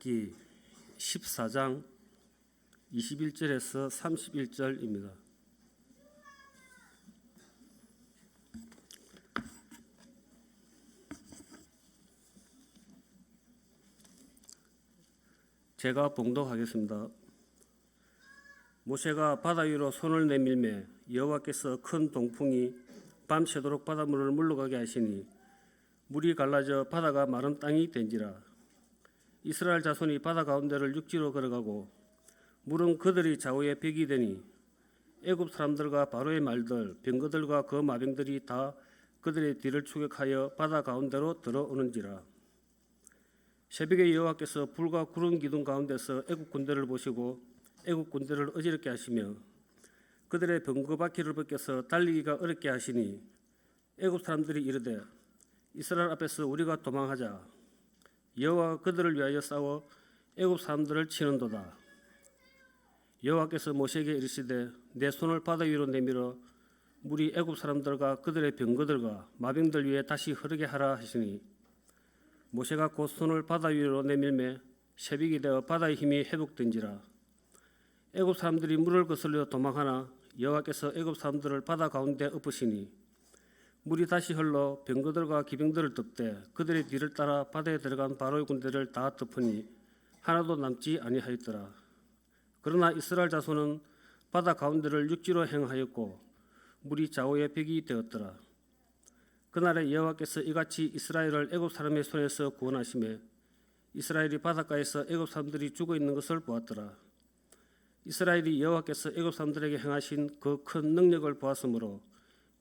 기 14장 21절에서 31절입니다. 제가 봉독하겠습니다. 모세가 바다 위로 손을 내밀매 여호와께서 큰 동풍이 밤새도록 바닷물을 물러가게 하시니 물이 갈라져 바다가 마른 땅이 된지라. 이스라엘 자손이 바다 가운데를 육지로 걸어가고 물은 그들이 좌우에 벽이 되니 애굽 사람들과 바로의 말들 병거들과 그 마병들이 다 그들의 뒤를 추격하여 바다 가운데로 들어오는지라. 새벽에 여호와께서 불과 구름 기둥 가운데서 애굽 군대를 보시고 애굽 군대를 어지럽게 하시며 그들의 병거 바퀴를 벗겨서 달리기가 어렵게 하시니 애굽 사람들이 이르되 이스라엘 앞에서 우리가 도망하자. 여호와가 그들을 위하여 싸워 애굽 사람들을 치는도다. 여호와께서 모세에게 이르시되 내 손을 바다 위로 내밀어 물이 애굽 사람들과 그들의 병거들과 마병들 위에 다시 흐르게 하라 하시니 모세가 곧 손을 바다 위로 내밀매 새벽이 되어 바다의 힘이 회복된지라. 애굽 사람들이 물을 거슬려 도망하나 여호와께서 애굽 사람들을 바다 가운데 엎으시니 물이 다시 흘러 병거들과 기병들을 덮되 그들의 뒤를 따라 바다에 들어간 바로의 군대를 다 덮으니 하나도 남지 아니하였더라. 그러나 이스라엘 자손은 바다 가운데를 육지로 행하였고 물이 좌우에 벽이 되었더라. 그날에 여호와께서 이같이 이스라엘을 애굽 사람의 손에서 구원하시매 이스라엘이 바닷가에서 애굽 사람들이 죽어 있는 것을 보았더라. 이스라엘이 여호와께서 애굽 사람들에게 행하신 그 큰 능력을 보았으므로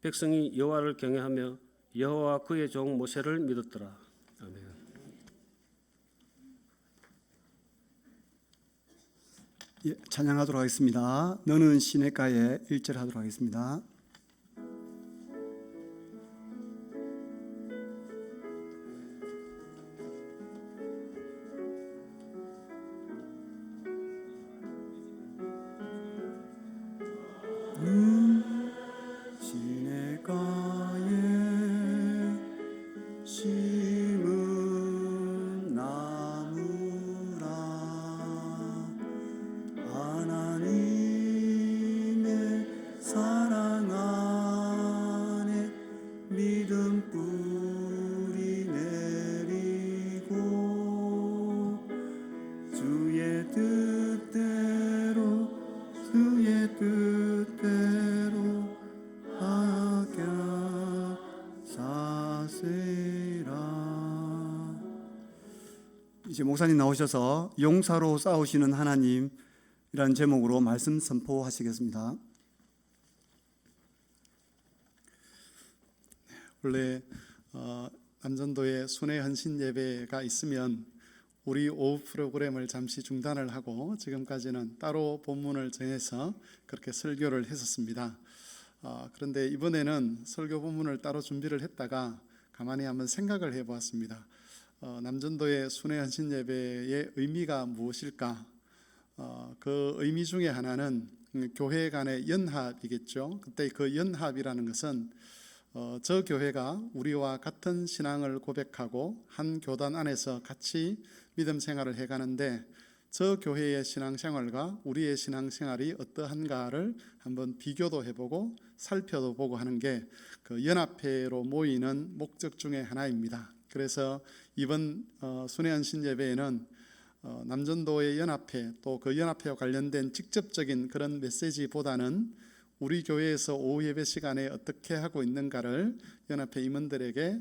백성이 여호와를 경외하며 여호와 그의 종 모세를 믿었더라. 아멘. 찬양하도록 하겠습니다. 너는 시냇가에 1절 하도록 하겠습니다. 이제 목사님 나오셔서 용사로 싸우시는 하나님이라는 제목으로 말씀 선포하시겠습니다. 원래 남전도에 순회 헌신 예배가 있으면 우리 오후 프로그램을 잠시 중단을 하고 지금까지는 따로 본문을 정해서 그렇게 설교를 했었습니다. 그런데 이번에는 설교 본문을 따로 준비를 했다가 가만히 한번 생각을 해보았습니다. 남전도의 순회 헌신 예배의 의미가 무엇일까? 그 의미 중에 하나는 교회 간의 연합이겠죠. 그때 그 연합이라는 것은 저 교회가 우리와 같은 신앙을 고백하고 한 교단 안에서 같이 믿음 생활을 해가는데 저 교회의 신앙생활과 우리의 신앙생활이 어떠한가를 한번 비교도 해보고 살펴도 보고 하는 게 그 연합회로 모이는 목적 중에 하나입니다. 그래서 이번 순회 헌신 예배에는 남전도의 연합회 또 그 연합회와 관련된 직접적인 그런 메시지보다는 우리 교회에서 오후 예배 시간에 어떻게 하고 있는가를 연합회 임원들에게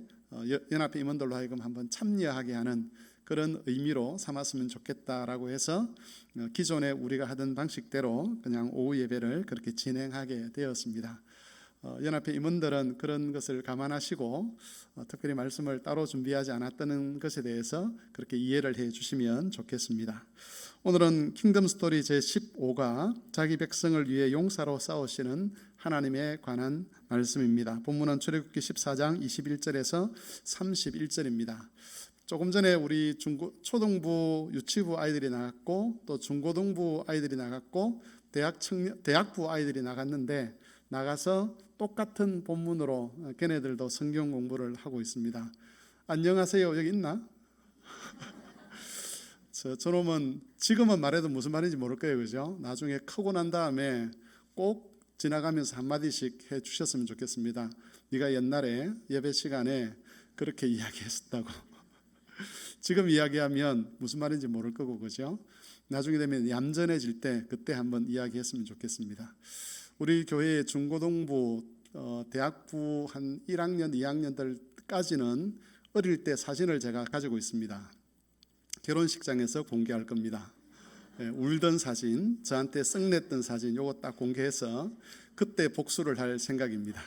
연합회 임원들로 하여금 한번 참여하게 하는 그런 의미로 삼았으면 좋겠다라고 해서 기존에 우리가 하던 방식대로 그냥 오후 예배를 그렇게 진행하게 되었습니다. 연합회 임원들은 그런 것을 감안하시고 특별히 말씀을 따로 준비하지 않았다는 것에 대해서 그렇게 이해를 해 주시면 좋겠습니다. 오늘은 킹덤 스토리 제15가 자기 백성을 위해 용사로 싸우시는 하나님에 관한 말씀입니다. 본문은 출애굽기 14장 21절에서 31절입니다. 조금 전에 우리 초등부 유치부 아이들이 나갔고 또 중고등부 아이들이 나갔고 대학부 아이들이 나갔는데 나가서 똑같은 본문으로 걔네들도 성경 공부를 하고 있습니다. 안녕하세요. 여기 있나? 저놈은 지금은 말해도 무슨 말인지 모를 거예요, 그죠? 나중에 크고 난 다음에 꼭 지나가면서 한마디씩 해 주셨으면 좋겠습니다. 네가 옛날에 예배 시간에 그렇게 이야기했었다고. 지금 이야기하면 무슨 말인지 모를 거고, 그죠? 나중에 되면 얌전해질 때 그때 한번 이야기했으면 좋겠습니다. 우리 교회 중고등부 대학부 한 1학년, 2학년들까지는 어릴 때 사진을 제가 가지고 있습니다. 결혼식장에서 공개할 겁니다. 울던 사진, 저한테 썩냈던 사진, 요거 딱 공개해서 그때 복수를 할 생각입니다.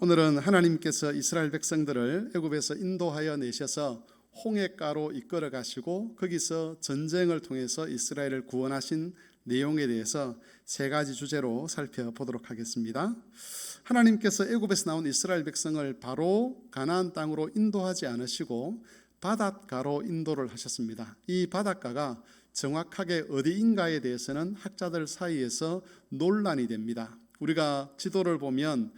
오늘은 하나님께서 이스라엘 백성들을 애굽에서 인도하여 내셔서 홍해가로 이끌어 가시고 거기서 전쟁을 통해서 이스라엘을 구원하신 내용에 대해서 세 가지 주제로 살펴보도록 하겠습니다. 하나님께서 애굽에서 나온 이스라엘 백성을 바로 가나안 땅으로 인도하지 않으시고 바닷가로 인도를 하셨습니다. 이 바닷가가 정확하게 어디인가에 대해서는 학자들 사이에서 논란이 됩니다. 우리가 지도를 보면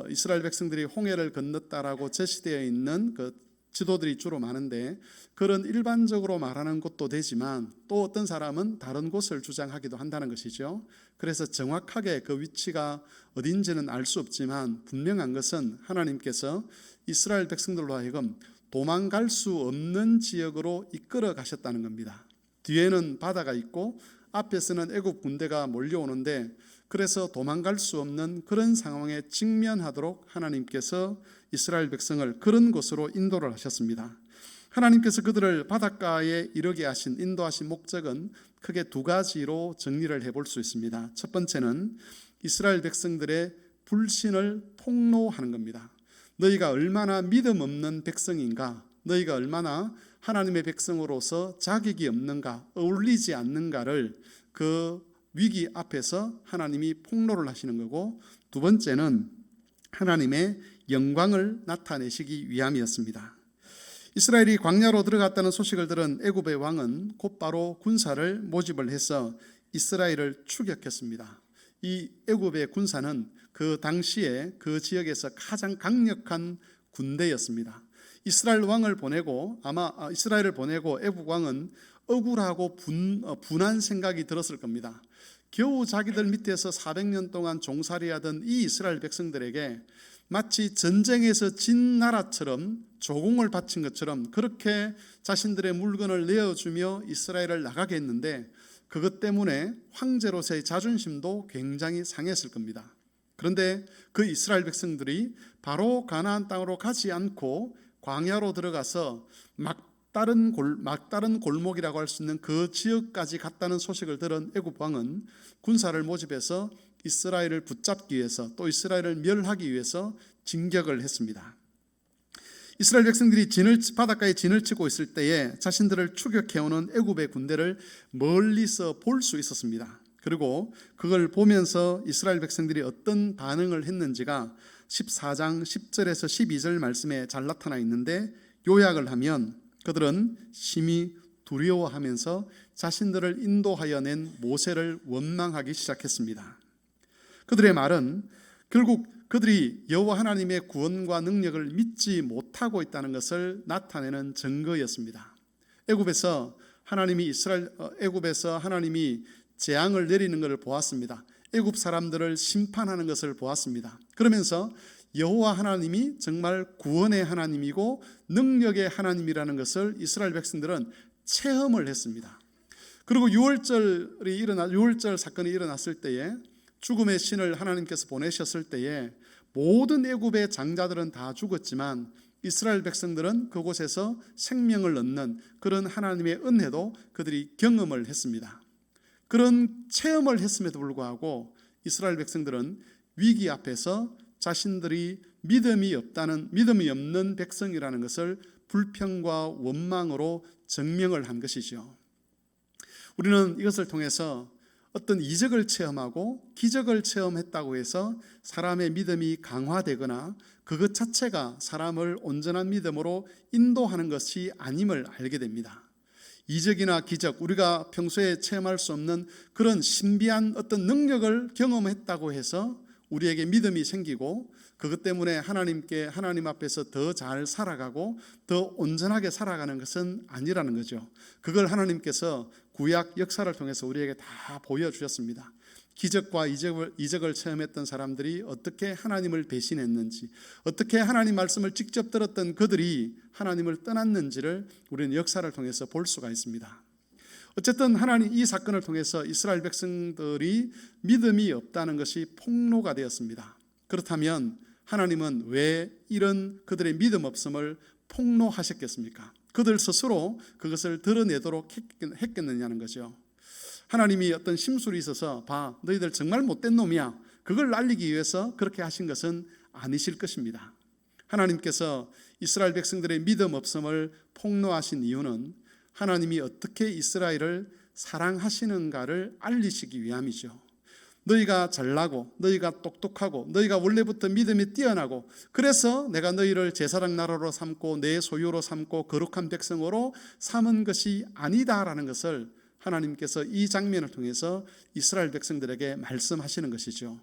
이스라엘 백성들이 홍해를 건넜다라고 제시되어 있는 그 지도들이 주로 많은데 그런 일반적으로 말하는 곳도 되지만 또 어떤 사람은 다른 곳을 주장하기도 한다는 것이죠. 그래서 정확하게 그 위치가 어딘지는 알 수 없지만 분명한 것은 하나님께서 이스라엘 백성들로 하여금 도망갈 수 없는 지역으로 이끌어 가셨다는 겁니다. 뒤에는 바다가 있고 앞에서는 애굽 군대가 몰려오는데 그래서 도망갈 수 없는 그런 상황에 직면하도록 하나님께서 이스라엘 백성을 그런 곳으로 인도를 하셨습니다. 하나님께서 그들을 바닷가에 이르게 하신 인도하신 목적은 크게 두 가지로 정리를 해볼 수 있습니다. 첫 번째는 이스라엘 백성들의 불신을 폭로하는 겁니다. 너희가 얼마나 믿음 없는 백성인가, 너희가 얼마나 하나님의 백성으로서 자격이 없는가, 어울리지 않는가를 그 위기 앞에서 하나님이 폭로를 하시는 거고, 두 번째는 하나님의 영광을 나타내시기 위함이었습니다. 이스라엘이 광야로 들어갔다는 소식을 들은 애굽의 왕은 곧바로 군사를 모집을 해서 이스라엘을 추격했습니다. 이 애굽의 군사는 그 당시에 그 지역에서 가장 강력한 군대였습니다. 이스라엘을 보내고 애굽 왕은 억울하고 분한 생각이 들었을 겁니다. 겨우 자기들 밑에서 400년 동안 종살이하던 이 이스라엘 백성들에게 마치 전쟁에서 진 나라처럼 조공을 바친 것처럼 그렇게 자신들의 물건을 내어주며 이스라엘을 나가게 했는데 그것 때문에 황제로서의 자존심도 굉장히 상했을 겁니다. 그런데 그 이스라엘 백성들이 바로 가나안 땅으로 가지 않고 광야로 들어가서 막다른 골목이라고 할 수 있는 그 지역까지 갔다는 소식을 들은 애굽 왕은 군사를 모집해서 이스라엘을 붙잡기 위해서 또 이스라엘을 멸하기 위해서 진격을 했습니다. 이스라엘 백성들이 바닷가에 진을 치고 있을 때에 자신들을 추격해오는 애굽의 군대를 멀리서 볼 수 있었습니다. 그리고 그걸 보면서 이스라엘 백성들이 어떤 반응을 했는지가 14장 10절에서 12절 말씀에 잘 나타나 있는데 요약을 하면 그들은 심히 두려워하면서 자신들을 인도하여 낸 모세를 원망하기 시작했습니다. 그들의 말은 결국 그들이 여호와 하나님의 구원과 능력을 믿지 못하고 있다는 것을 나타내는 증거였습니다. 애굽에서 하나님이 재앙을 내리는 것을 보았습니다. 애굽 사람들을 심판하는 것을 보았습니다. 그러면서 여호와 하나님이 정말 구원의 하나님이고 능력의 하나님이라는 것을 이스라엘 백성들은 체험을 했습니다. 그리고 6월절 사건이 일어났을 때에 죽음의 신을 하나님께서 보내셨을 때에 모든 애굽의 장자들은 다 죽었지만 이스라엘 백성들은 그곳에서 생명을 얻는 그런 하나님의 은혜도 그들이 경험을 했습니다. 그런 체험을 했음에도 불구하고 이스라엘 백성들은 위기 앞에서 자신들이 믿음이 없는 백성이라는 것을 불평과 원망으로 증명을 한 것이죠. 우리는 이것을 통해서 어떤 이적을 체험하고 기적을 체험했다고 해서 사람의 믿음이 강화되거나 그것 자체가 사람을 온전한 믿음으로 인도하는 것이 아님을 알게 됩니다. 이적이나 기적, 우리가 평소에 체험할 수 없는 그런 신비한 어떤 능력을 경험했다고 해서 우리에게 믿음이 생기고 그것 때문에 하나님 앞에서 더 잘 살아가고 더 온전하게 살아가는 것은 아니라는 거죠. 그걸 하나님께서 구약 역사를 통해서 우리에게 다 보여주셨습니다. 기적과 이적을 체험했던 사람들이 어떻게 하나님을 배신했는지, 어떻게 하나님 말씀을 직접 들었던 그들이 하나님을 떠났는지를 우리는 역사를 통해서 볼 수가 있습니다. 어쨌든 하나님 이 사건을 통해서 이스라엘 백성들이 믿음이 없다는 것이 폭로가 되었습니다. 그렇다면 하나님은 왜 이런 그들의 믿음 없음을 폭로하셨겠습니까? 그들 스스로 그것을 드러내도록 했겠느냐는 거죠. 하나님이 어떤 심술이 있어서 봐, 너희들 정말 못된 놈이야, 그걸 알리기 위해서 그렇게 하신 것은 아니실 것입니다. 하나님께서 이스라엘 백성들의 믿음 없음을 폭로하신 이유는 하나님이 어떻게 이스라엘을 사랑하시는가를 알리시기 위함이죠. 너희가 잘나고 너희가 똑똑하고 너희가 원래부터 믿음이 뛰어나고 그래서 내가 너희를 제사장 나라로 삼고 내 소유로 삼고 거룩한 백성으로 삼은 것이 아니다라는 것을 하나님께서 이 장면을 통해서 이스라엘 백성들에게 말씀하시는 것이죠.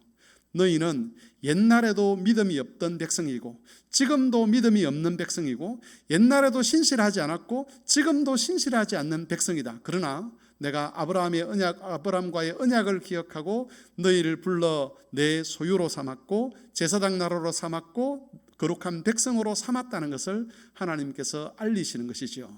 너희는 옛날에도 믿음이 없던 백성이고 지금도 믿음이 없는 백성이고 옛날에도 신실하지 않았고 지금도 신실하지 않는 백성이다. 그러나 내가 아브라함과의 언약을 기억하고 너희를 불러 내 소유로 삼았고 제사장 나라로 삼았고 거룩한 백성으로 삼았다는 것을 하나님께서 알리시는 것이죠.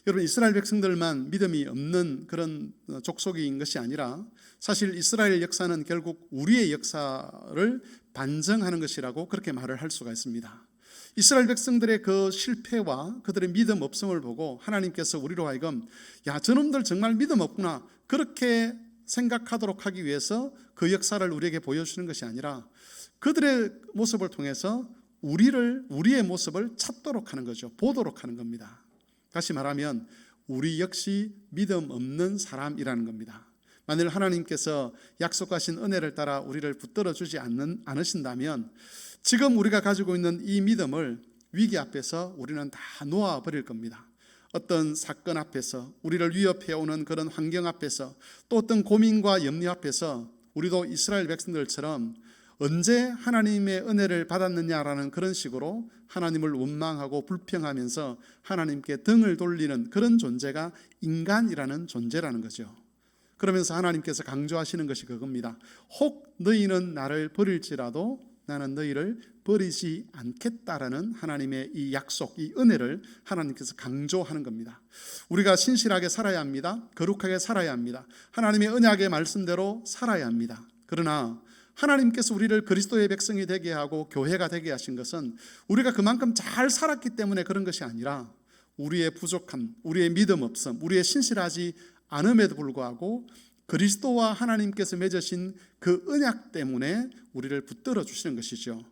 여러분, 이스라엘 백성들만 믿음이 없는 그런 족속인 것이 아니라 사실 이스라엘 역사는 결국 우리의 역사를 반증하는 것이라고 그렇게 말을 할 수가 있습니다. 이스라엘 백성들의 그 실패와 그들의 믿음 없음을 보고 하나님께서 우리로 하여금 야, 저놈들 정말 믿음 없구나, 그렇게 생각하도록 하기 위해서 그 역사를 우리에게 보여주는 것이 아니라 그들의 모습을 통해서 우리의 모습을 찾도록 하는 거죠. 보도록 하는 겁니다. 다시 말하면 우리 역시 믿음 없는 사람이라는 겁니다. 만일 하나님께서 약속하신 은혜를 따라 우리를 붙들어 주지 않으신다면 지금 우리가 가지고 있는 이 믿음을 위기 앞에서 우리는 다 놓아버릴 겁니다. 어떤 사건 앞에서, 우리를 위협해오는 그런 환경 앞에서, 또 어떤 고민과 염려 앞에서 우리도 이스라엘 백성들처럼 언제 하나님의 은혜를 받았느냐라는 그런 식으로 하나님을 원망하고 불평하면서 하나님께 등을 돌리는 그런 존재가 인간이라는 존재라는 거죠. 그러면서 하나님께서 강조하시는 것이 그겁니다. 혹 너희는 나를 버릴지라도 나는 너희를 버리지 않겠다라는 하나님의 이 약속, 이 은혜를 하나님께서 강조하는 겁니다. 우리가 신실하게 살아야 합니다. 거룩하게 살아야 합니다. 하나님의 언약의 말씀대로 살아야 합니다. 그러나 하나님께서 우리를 그리스도의 백성이 되게 하고 교회가 되게 하신 것은 우리가 그만큼 잘 살았기 때문에 그런 것이 아니라 우리의 부족함, 우리의 믿음 없음, 우리의 신실하지 않음에도 불구하고 그리스도와 하나님께서 맺으신 그 언약 때문에 우리를 붙들어 주시는 것이죠.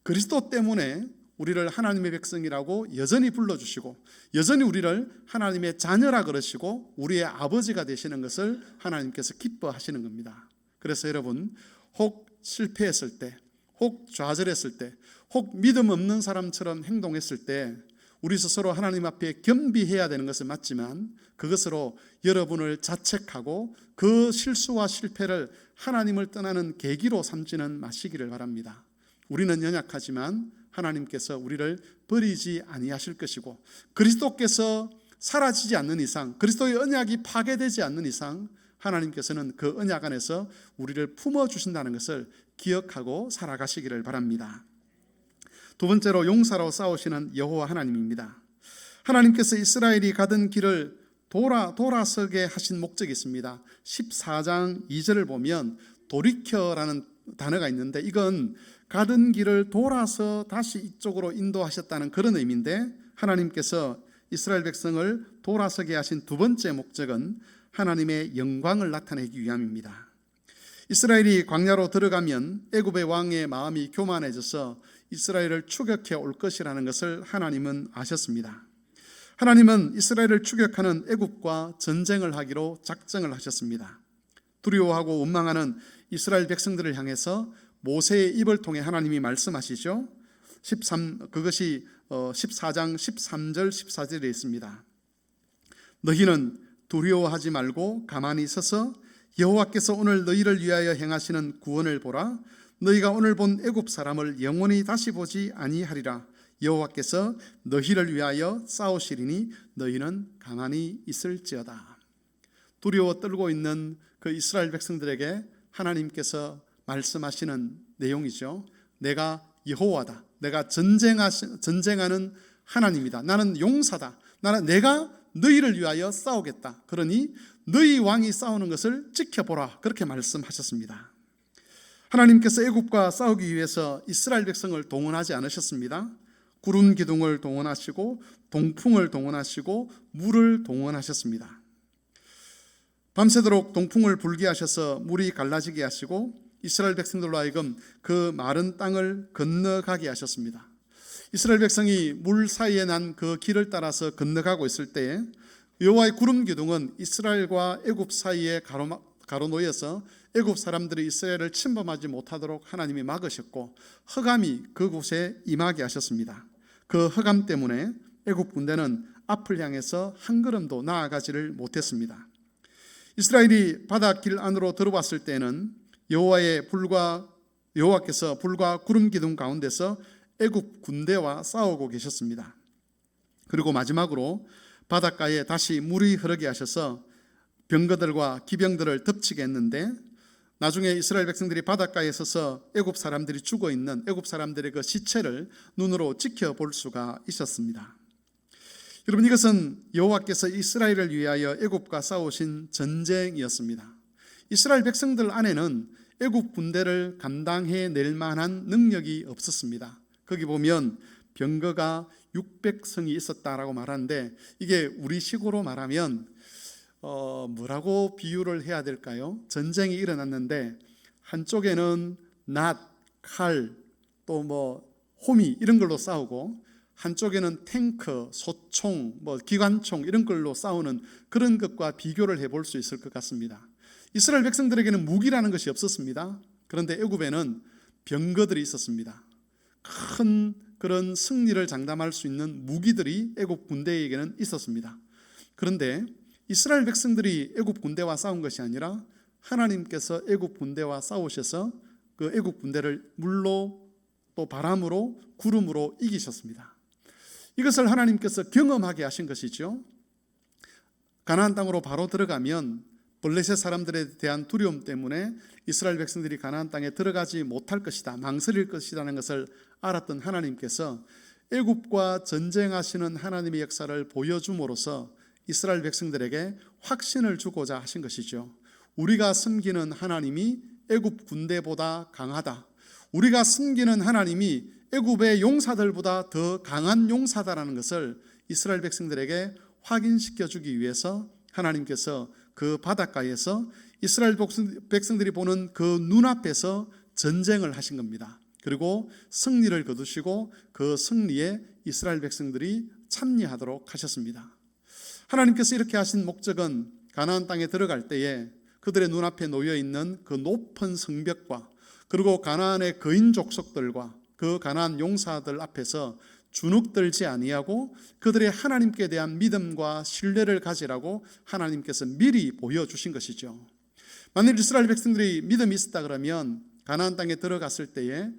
그리스도 때문에 우리를 하나님의 백성이라고 여전히 불러주시고 여전히 우리를 하나님의 자녀라 그러시고 우리의 아버지가 되시는 것을 하나님께서 기뻐하시는 겁니다. 그래서 여러분, 혹 실패했을 때, 혹 좌절했을 때, 혹 믿음 없는 사람처럼 행동했을 때 우리 스스로 하나님 앞에 겸비해야 되는 것은 맞지만 그것으로 여러분을 자책하고 그 실수와 실패를 하나님을 떠나는 계기로 삼지는 마시기를 바랍니다. 우리는 연약하지만 하나님께서 우리를 버리지 아니하실 것이고 그리스도께서 사라지지 않는 이상, 그리스도의 언약이 파괴되지 않는 이상 하나님께서는 그 언약 안에서 우리를 품어주신다는 것을 기억하고 살아가시기를 바랍니다. 두 번째로 용사로 싸우시는 여호와 하나님입니다. 하나님께서 이스라엘이 가던 길을 돌아서게 하신 목적이 있습니다. 14장 2절을 보면 돌이켜라는 단어가 있는데 이건 가던 길을 돌아서 다시 이쪽으로 인도하셨다는 그런 의미인데 하나님께서 이스라엘 백성을 돌아서게 하신 두 번째 목적은 하나님의 영광을 나타내기 위함입니다. 이스라엘이 광야로 들어가면 애굽의 왕의 마음이 교만해져서 이스라엘을 추격해 올 것이라는 것을 하나님은 아셨습니다. 하나님은 이스라엘을 추격하는 애굽과 전쟁을 하기로 작정을 하셨습니다. 두려워하고 원망하는 이스라엘 백성들을 향해서 모세의 입을 통해 하나님이 말씀하시죠. 그것이 14장 13절 14절에 있습니다. 너희는 두려워하지 말고 가만히 서서 여호와께서 오늘 너희를 위하여 행하시는 구원을 보라. 너희가 오늘 본 애굽 사람을 영원히 다시 보지 아니하리라. 여호와께서 너희를 위하여 싸우시리니 너희는 가만히 있을지어다. 두려워 떨고 있는 그 이스라엘 백성들에게 하나님께서 말씀하시는 내용이죠. 내가 여호와다. 내가 전쟁하는 하나님이다. 나는 용사다. 내가 너희를 위하여 싸우겠다. 그러니 너희 왕이 싸우는 것을 지켜보라. 그렇게 말씀하셨습니다. 하나님께서 애굽과 싸우기 위해서 이스라엘 백성을 동원하지 않으셨습니다. 구름 기둥을 동원하시고 동풍을 동원하시고 물을 동원하셨습니다. 밤새도록 동풍을 불게 하셔서 물이 갈라지게 하시고 이스라엘 백성들로 하여금 그 마른 땅을 건너가게 하셨습니다. 이스라엘 백성이 물 사이에 난 그 길을 따라서 건너가고 있을 때에 여호와의 구름 기둥은 이스라엘과 애굽 사이에 가로놓여서 애굽 사람들이 이스라엘을 침범하지 못하도록 하나님이 막으셨고 흑암이 그곳에 임하게 하셨습니다. 그 흑암 때문에 애굽 군대는 앞을 향해서 한 걸음도 나아가지를 못했습니다. 이스라엘이 바닷길 안으로 들어왔을 때는 여호와께서 불과 구름 기둥 가운데서 애굽 군대와 싸우고 계셨습니다. 그리고 마지막으로 바닷가에 다시 물이 흐르게 하셔서 병거들과 기병들을 덮치게 했는데 나중에 이스라엘 백성들이 바닷가에 서서 애굽 사람들이 죽어 있는 애굽 사람들의 그 시체를 눈으로 지켜볼 수가 있었습니다. 여러분, 이것은 여호와께서 이스라엘을 위하여 애굽과 싸우신 전쟁이었습니다. 이스라엘 백성들 안에는 애굽 군대를 감당해낼 만한 능력이 없었습니다. 거기 보면 병거가 600성이 있었다라고 말하는데 이게 우리식으로 말하면 뭐라고 비유를 해야 될까요? 전쟁이 일어났는데 한쪽에는 낫, 칼, 또 호미 이런 걸로 싸우고 한쪽에는 탱크, 소총, 기관총 이런 걸로 싸우는 그런 것과 비교를 해볼 수 있을 것 같습니다. 이스라엘 백성들에게는 무기라는 것이 없었습니다. 그런데 애굽에는 병거들이 있었습니다. 큰 그런 승리를 장담할 수 있는 무기들이 애굽 군대에게는 있었습니다. 그런데 이스라엘 백성들이 애굽 군대와 싸운 것이 아니라 하나님께서 애굽 군대와 싸우셔서 그 애굽 군대를 물로 또 바람으로 구름으로 이기셨습니다. 이것을 하나님께서 경험하게 하신 것이죠. 가나안 땅으로 바로 들어가면 블레셋 사람들에 대한 두려움 때문에 이스라엘 백성들이 가나안 땅에 들어가지 못할 것이다, 망설일 것이라는 것을 알았던 하나님께서 애굽과 전쟁하시는 하나님의 역사를 보여줌으로써 이스라엘 백성들에게 확신을 주고자 하신 것이죠. 우리가 섬기는 하나님이 애굽 군대보다 강하다. 우리가 섬기는 하나님이 애굽의 용사들보다 더 강한 용사다라는 것을 이스라엘 백성들에게 확인시켜 주기 위해서 하나님께서 그 바닷가에서 이스라엘 백성들이 보는 그 눈앞에서 전쟁을 하신 겁니다. 그리고 승리를 거두시고 그 승리에 이스라엘 백성들이 참여하도록 하셨습니다. 하나님께서 이렇게 하신 목적은 가나안 땅에 들어갈 때에 그들의 눈앞에 놓여 있는 그 높은 성벽과 그리고 가나안의 거인 족속들과 그 가나안 용사들 앞에서 주눅들지 아니하고 그들의 하나님께 대한 믿음과 신뢰를 가지라고 하나님께서 미리 보여주신 것이죠. 만일 이스라엘 백성들이 믿음이 있었다 그러면 가나안 땅에 들어갔을 때에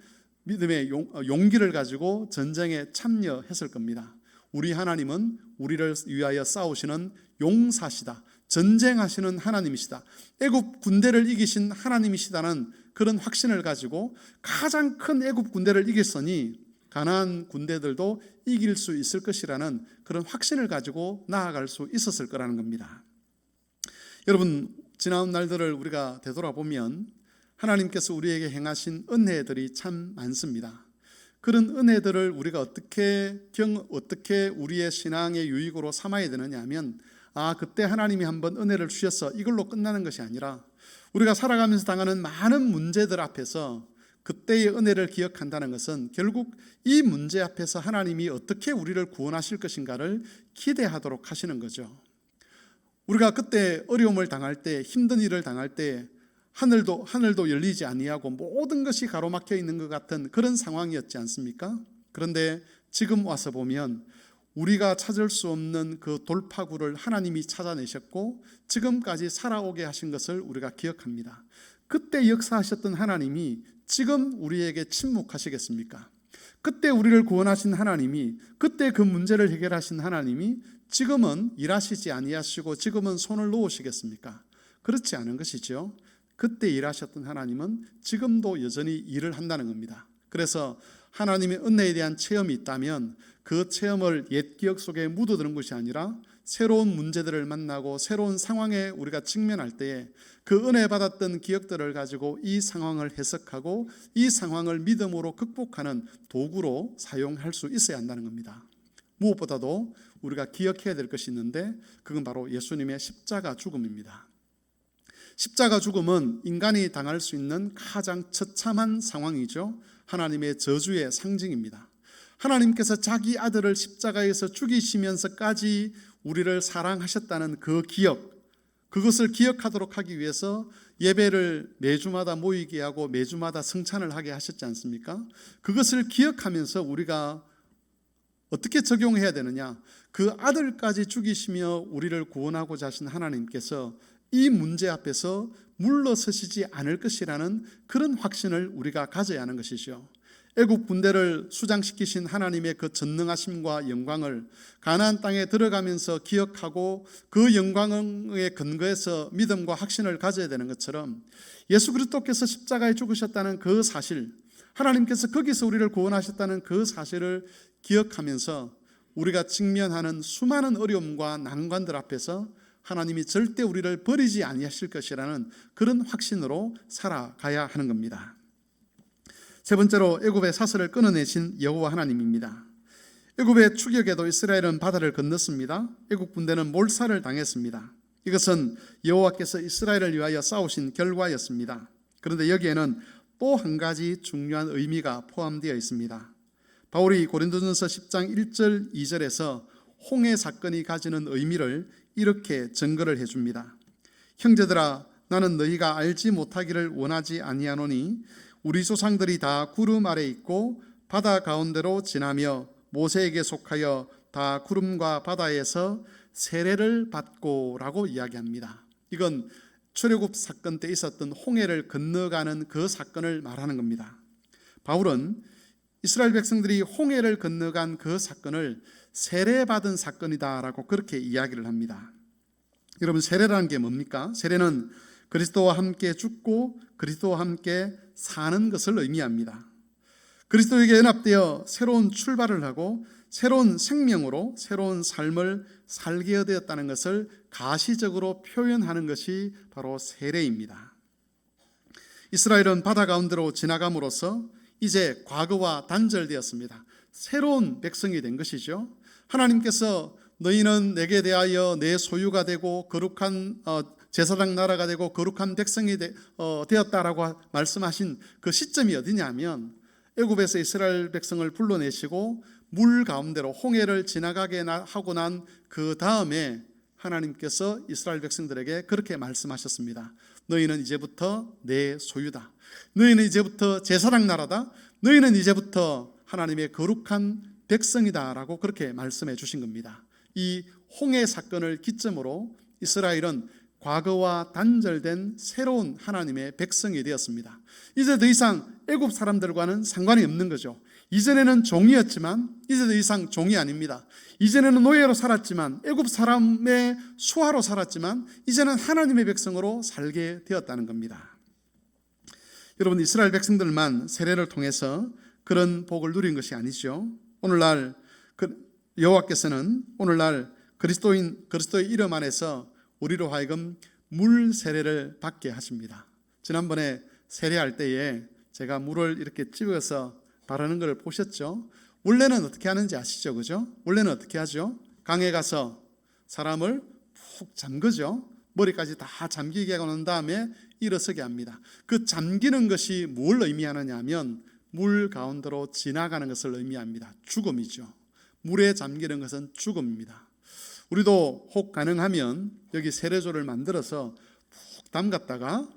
믿음의 용기를 가지고 전쟁에 참여했을 겁니다. 우리 하나님은 우리를 위하여 싸우시는 용사시다, 전쟁하시는 하나님이시다, 애굽 군대를 이기신 하나님이시다는 그런 확신을 가지고 가장 큰 애굽 군대를 이겼으니 가나안 군대들도 이길 수 있을 것이라는 그런 확신을 가지고 나아갈 수 있었을 거라는 겁니다. 여러분, 지나온 날들을 우리가 되돌아보면 하나님께서 우리에게 행하신 은혜들이 참 많습니다. 그런 은혜들을 우리가 어떻게 우리의 신앙의 유익으로 삼아야 되느냐 하면 그때 하나님이 한번 은혜를 주셔서 이걸로 끝나는 것이 아니라 우리가 살아가면서 당하는 많은 문제들 앞에서 그때의 은혜를 기억한다는 것은 결국 이 문제 앞에서 하나님이 어떻게 우리를 구원하실 것인가를 기대하도록 하시는 거죠. 우리가 그때 어려움을 당할 때, 힘든 일을 당할 때 하늘도 열리지 아니하고 모든 것이 가로막혀 있는 것 같은 그런 상황이었지 않습니까? 그런데 지금 와서 보면 우리가 찾을 수 없는 그 돌파구를 하나님이 찾아내셨고 지금까지 살아오게 하신 것을 우리가 기억합니다. 그때 역사하셨던 하나님이 지금 우리에게 침묵하시겠습니까? 그때 우리를 구원하신 하나님이, 그때 그 문제를 해결하신 하나님이 지금은 일하시지 아니하시고 지금은 손을 놓으시겠습니까? 그렇지 않은 것이죠. 그때 일하셨던 하나님은 지금도 여전히 일을 한다는 겁니다. 그래서 하나님의 은혜에 대한 체험이 있다면 그 체험을 옛 기억 속에 묻어두는 것이 아니라 새로운 문제들을 만나고 새로운 상황에 우리가 직면할 때에 그 은혜 받았던 기억들을 가지고 이 상황을 해석하고 이 상황을 믿음으로 극복하는 도구로 사용할 수 있어야 한다는 겁니다. 무엇보다도 우리가 기억해야 될 것이 있는데 그건 바로 예수님의 십자가 죽음입니다. 십자가 죽음은 인간이 당할 수 있는 가장 처참한 상황이죠. 하나님의 저주의 상징입니다. 하나님께서 자기 아들을 십자가에서 죽이시면서까지 우리를 사랑하셨다는 그 기억, 그것을 기억하도록 하기 위해서 예배를 매주마다 모이게 하고 매주마다 성찬을 하게 하셨지 않습니까? 그것을 기억하면서 우리가 어떻게 적용해야 되느냐? 그 아들까지 죽이시며 우리를 구원하고자 하신 하나님께서 이 문제 앞에서 물러서시지 않을 것이라는 그런 확신을 우리가 가져야 하는 것이죠. 애국 군대를 수장시키신 하나님의 그 전능하심과 영광을 가나안 땅에 들어가면서 기억하고 그 영광에 근거해서 믿음과 확신을 가져야 되는 것처럼 예수 그리스도께서 십자가에 죽으셨다는 그 사실, 하나님께서 거기서 우리를 구원하셨다는 그 사실을 기억하면서 우리가 직면하는 수많은 어려움과 난관들 앞에서 하나님이 절대 우리를 버리지 아니하실 것이라는 그런 확신으로 살아가야 하는 겁니다. 세 번째로 애굽의 사슬을 끊어내신 여호와 하나님입니다. 애굽의 추격에도 이스라엘은 바다를 건넜습니다. 애굽 군대는 몰살을 당했습니다. 이것은 여호와께서 이스라엘을 위하여 싸우신 결과였습니다. 그런데 여기에는 또 한 가지 중요한 의미가 포함되어 있습니다. 바울이 고린도전서 10장 1절 2절에서 홍해 사건이 가지는 의미를 이렇게 증거를 해줍니다. 형제들아, 나는 너희가 알지 못하기를 원하지 아니하노니 우리 조상들이 다 구름 아래 있고 바다 가운데로 지나며 모세에게 속하여 다 구름과 바다에서 세례를 받고라고 이야기합니다. 이건 출애굽 사건 때 있었던 홍해를 건너가는 그 사건을 말하는 겁니다. 바울은 이스라엘 백성들이 홍해를 건너간 그 사건을 세례받은 사건이다라고 그렇게 이야기를 합니다. 여러분, 세례라는 게 뭡니까? 세례는 그리스도와 함께 죽고 그리스도와 함께 사는 것을 의미합니다. 그리스도에게 연합되어 새로운 출발을 하고 새로운 생명으로 새로운 삶을 살게 되었다는 것을 가시적으로 표현하는 것이 바로 세례입니다. 이스라엘은 바다 가운데로 지나감으로써 이제 과거와 단절되었습니다. 새로운 백성이 된 것이죠. 하나님께서 너희는 내게 대하여 내 소유가 되고 거룩한 제사장 나라가 되고 거룩한 백성이 되었다라고 말씀하신 그 시점이 어디냐면 애굽에서 이스라엘 백성을 불러내시고 물 가운데로 홍해를 지나가게 하고 난 그 다음에 하나님께서 이스라엘 백성들에게 그렇게 말씀하셨습니다. 너희는 이제부터 내 소유다. 너희는 이제부터 제사장 나라다. 너희는 이제부터 하나님의 거룩한 백성이다라고 그렇게 말씀해 주신 겁니다. 이 홍해 사건을 기점으로 이스라엘은 과거와 단절된 새로운 하나님의 백성이 되었습니다. 이제 더 이상 애굽 사람들과는 상관이 없는 거죠. 이전에는 종이었지만 이제 더 이상 종이 아닙니다. 이전에는 노예로 살았지만 애굽 사람의 수하로 살았지만 이제는 하나님의 백성으로 살게 되었다는 겁니다. 여러분, 이스라엘 백성들만 세례를 통해서 그런 복을 누린 것이 아니죠. 오늘날 여호와께서는 오늘날 그리스도의 이름 안에서 우리로 하여금 물 세례를 받게 하십니다. 지난번에 세례할 때에 제가 물을 이렇게 찍어서 바르는 것을 보셨죠? 원래는 어떻게 하는지 아시죠? 그죠? 원래는 어떻게 하죠? 강에 가서 사람을 푹 잠그죠. 머리까지 다 잠기게 하고 난 다음에 일어서게 합니다. 그 잠기는 것이 뭘 의미하느냐 하면 물 가운데로 지나가는 것을 의미합니다. 죽음이죠. 물에 잠기는 것은 죽음입니다. 우리도 혹 가능하면 여기 세례조를 만들어서 푹 담갔다가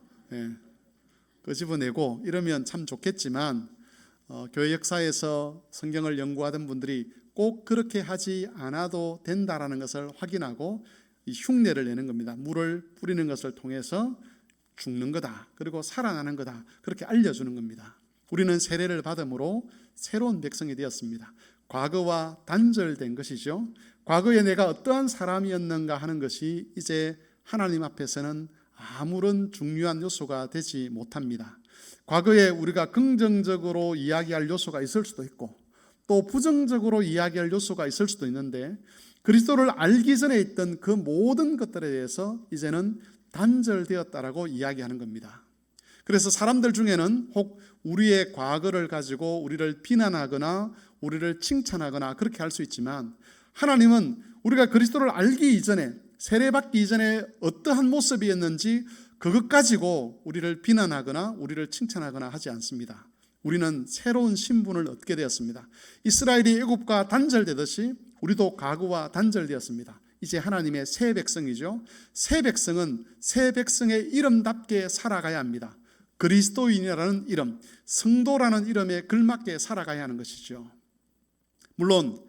끄집어내고 이러면 참 좋겠지만 교회 역사에서 성경을 연구하던 분들이 꼭 그렇게 하지 않아도 된다라는 것을 확인하고 이 흉내를 내는 겁니다. 물을 뿌리는 것을 통해서 죽는 거다, 그리고 살아나는 거다, 그렇게 알려주는 겁니다. 우리는 세례를 받음으로 새로운 백성이 되었습니다. 과거와 단절된 것이죠. 과거에 내가 어떠한 사람이었는가 하는 것이 이제 하나님 앞에서는 아무런 중요한 요소가 되지 못합니다. 과거에 우리가 긍정적으로 이야기할 요소가 있을 수도 있고 또 부정적으로 이야기할 요소가 있을 수도 있는데, 그리스도를 알기 전에 있던 그 모든 것들에 대해서 이제는 단절되었다라고 이야기하는 겁니다. 그래서 사람들 중에는 혹 우리의 과거를 가지고 우리를 비난하거나 우리를 칭찬하거나 그렇게 할 수 있지만, 하나님은 우리가 그리스도를 알기 이전에, 세례받기 이전에 어떠한 모습이었는지 그것 가지고 우리를 비난하거나 우리를 칭찬하거나 하지 않습니다. 우리는 새로운 신분을 얻게 되었습니다. 이스라엘이 애굽과 단절되듯이 우리도 과거와 단절되었습니다. 이제 하나님의 새 백성이죠. 새 백성은 새 백성의 이름답게 살아가야 합니다. 그리스도인이라는 이름, 성도라는 이름에 걸맞게 살아가야 하는 것이죠. 물론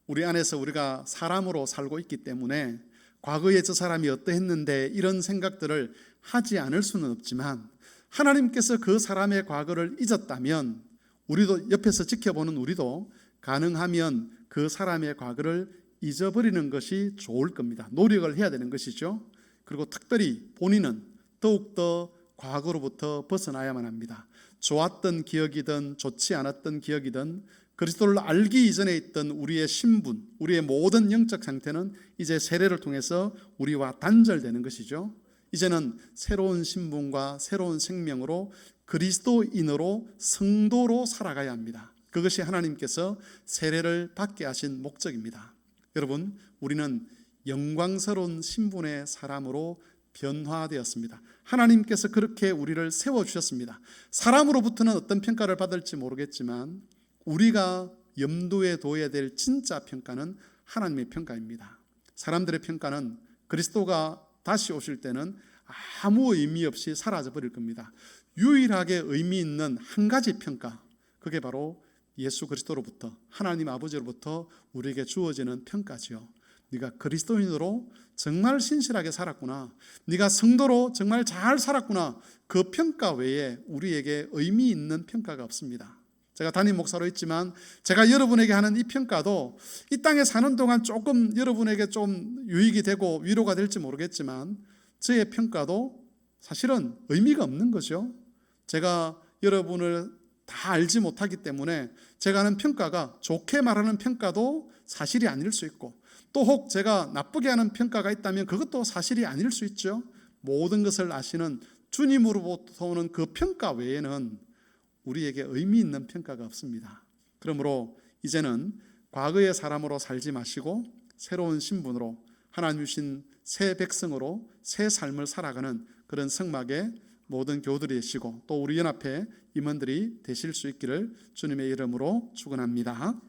우리 안에서 우리가 사람으로 살고 있기 때문에 과거에 저 사람이 어떠했는데 이런 생각들을 하지 않을 수는 없지만, 하나님께서 그 사람의 과거를 잊었다면 우리도, 옆에서 지켜보는 우리도 가능하면 그 사람의 과거를 잊어버리는 것이 좋을 겁니다. 노력을 해야 되는 것이죠. 그리고 특별히 본인은 더욱더 과거로부터 벗어나야만 합니다. 좋았던 기억이든 좋지 않았던 기억이든 그리스도를 알기 이전에 있던 우리의 신분, 우리의 모든 영적 상태는 이제 세례를 통해서 우리와 단절되는 것이죠. 이제는 새로운 신분과 새로운 생명으로 그리스도인으로 성도로 살아가야 합니다. 그것이 하나님께서 세례를 받게 하신 목적입니다. 여러분, 우리는 영광스러운 신분의 사람으로 변화되었습니다. 하나님께서 그렇게 우리를 세워주셨습니다. 사람으로부터는 어떤 평가를 받을지 모르겠지만 우리가 염두에 둬야 될 진짜 평가는 하나님의 평가입니다. 사람들의 평가는 그리스도가 다시 오실 때는 아무 의미 없이 사라져 버릴 겁니다. 유일하게 의미 있는 한 가지 평가, 그게 바로 예수 그리스도로부터, 하나님 아버지로부터 우리에게 주어지는 평가지요. 네가 그리스도인으로 정말 신실하게 살았구나, 네가 성도로 정말 잘 살았구나, 그 평가 외에 우리에게 의미 있는 평가가 없습니다. 제가 담임 목사로 있지만 제가 여러분에게 하는 이 평가도 이 땅에 사는 동안 조금 여러분에게 좀 유익이 되고 위로가 될지 모르겠지만 저의 평가도 사실은 의미가 없는 거죠. 제가 여러분을 다 알지 못하기 때문에 제가 하는 평가가, 좋게 말하는 평가도 사실이 아닐 수 있고, 또 혹 제가 나쁘게 하는 평가가 있다면 그것도 사실이 아닐 수 있죠. 모든 것을 아시는 주님으로부터 오는 그 평가 외에는 우리에게 의미 있는 평가가 없습니다. 그러므로 이제는 과거의 사람으로 살지 마시고 새로운 신분으로 하나님 주신 새 백성으로 새 삶을 살아가는 그런 성막의 모든 교우들이 되시고 또 우리 연합회 임원들이 되실 수 있기를 주님의 이름으로 축원합니다.